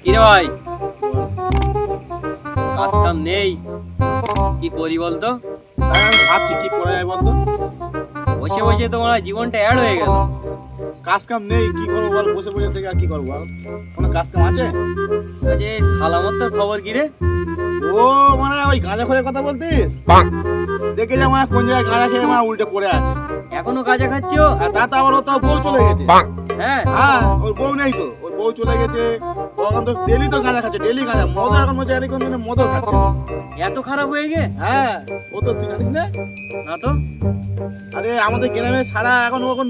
কিরে ভাই, কাজ কাম নেই, কি করি বলতো? তাই আমি ভাবছি কি করা যায় বলতো। বসে বসে তোমার জীবনটা অ্যাড হয়ে গেল। কাজ কাম নেই, কি করবো বল? বসে বসে থেকে আর কি করবো বল? কোনো কাজ কাম আছে? আচ্ছা, এই সালামতটার খবর কি রে? ও মানে ওই গাঁজা খোরের কথা বলতিস? দেখে যা মানে কোন জায়গায় গাঁজা খেয়ে মানে উল্টে পড়ে আছে। এখনো গাঁজা খাচ্ছো? আর তাতে আবার ও তো বউ চলে গেছে। হ্যাঁ, হ্যাঁ, ওর বউ নেই তো, ওর বউ চলে গেছে। ও এখন তো ডেলি তো গাঁজা খাচ্ছে, ডেলি গাঁজা। মদ এখন মধ্যে আর কোন দিনে মদও খাচ্ছে। এত খারাপ হয়ে গে? হ্যাঁ, ও তো তুই জানিস না? না তো। আরে আমাদের গ্রামে সারা এখন ও এখন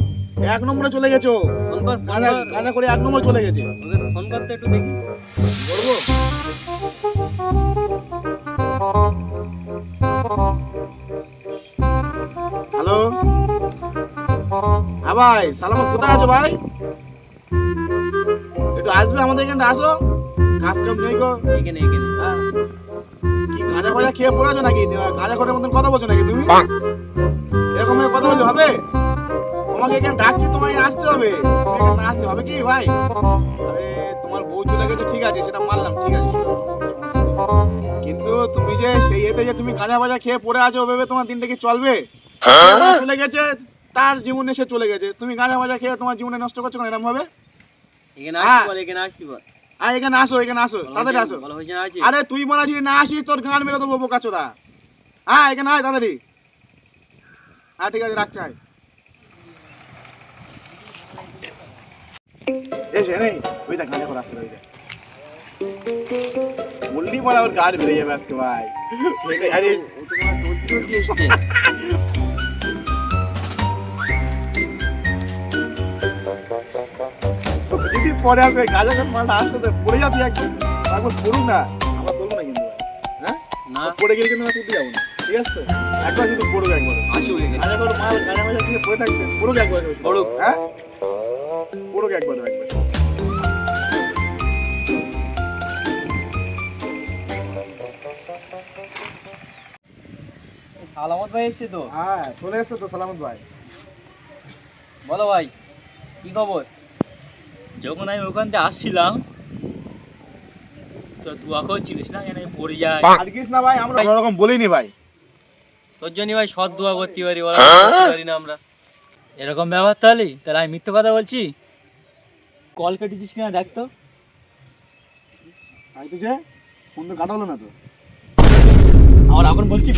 1 নম্বরে চলে গেছে ও। ফোন কর, ফোন গাঁজা কর। গাঁজা করে 1 নম্বরে চলে গেছে। ওকে ফোন করতে একটু দেখি। বলবো? হ্যালো, হ্যাঁ ভাই, সালামত কোথায় আছো ভাই? একটু আসবে আমাদের এখানে, আসো। কাজ কাম নেই গো। এখানে এখানে। হ্যাঁ। কি গাঁজা ফাজা খেয়ে পড়েছো নাকি? গাঁজা খোরের মতন কথা বলছো নাকি তুমি? এরকম ভাবে কথা বললে হবে? তোমাকে এখানে ডাকছি, তোমাকে আসতে হবে। তুমি এখানে না আসতে হবে কি ভাই? আরে তোমার বউ চলে গেছে ঠিক আছে, সেটা মানলাম, ঠিক আছে, সমস্যা নেই। কিন্তু তুমি যে সেই এতে যে তুমি গাঁজা ফাজা খেয়ে পড়ে আছো, ভেবে তোমার দিনটা কি চলবে? চলে গেছে, তার জীবনে সে চলে গেছে, তুমি গাঁজা ফাজা খেয়ে তোমার জীবনে নষ্ট করছো কেন এরকম ভাবে? এখানে আসতে বল, এখানে আসতে বল। আর এখানে আসো, এখানে আসো, তাড়াতাড়ি আসো। ভালো হয়েছে না আছে? আরে তুই মারা যদি না আসিস তোর গান মেরে দেবো বোকাচোদা। হ্যাঁ, এখানে আয় তাড়াতাড়ি। হ্যাঁ ঠিক আছে, রাখছি। আয় এসে নেই, ওই দেখ গাঁজা করে আসছে, ওই দেখ। বললি পরে আবার গাড় বেরিয়ে যাবে আজকে ভাই। আরে ও তো তোমার দৌড় এসছে। যদি পরে আসবে গাঁজা করে মালটা আসতে দে, পড়ে যাচ্ছি একদম। একবার পড়ুক না, আমরা বলবো না কিন্তু ভাই। হ্যাঁ, না, পড়ে গেলে কিন্তু আমরা তুলতে যাবো না, ঠিক আছে তো? একবার যদি পড়ুক, একবার আসো এখানে। গাঁজা করে মাল গাঁজা মাজা দিয়ে পড়ে থাকবে, পড়ুক একবার, পড়ুক। হ্যাঁ পড়ুক একবার, একবার। এই সালামত ভাই এসছে তো। হ্যাঁ, চলে এসছে তো সালামত ভাই। বলো ভাই, কি খবর? যখন আমি ওখান থেকে আসছিলাম তো দোয়া করছিলিস না, এখানে পড়ে যায়। আর কিস না ভাই, আমরা ওরকম বলিনি ভাই। তোর জন্য ভাই সৎ দোয়া করতে পারি, ওরা করতে পারি না আমরা। এরকম ব্যাপার তাহলে তাহলে আমি মিথ্যে কথা বলছি? কল কেটেছিস কিনা দেখ তো। তাই তো, যে ফোন তো কাটালো না তো। আর এখন বলছি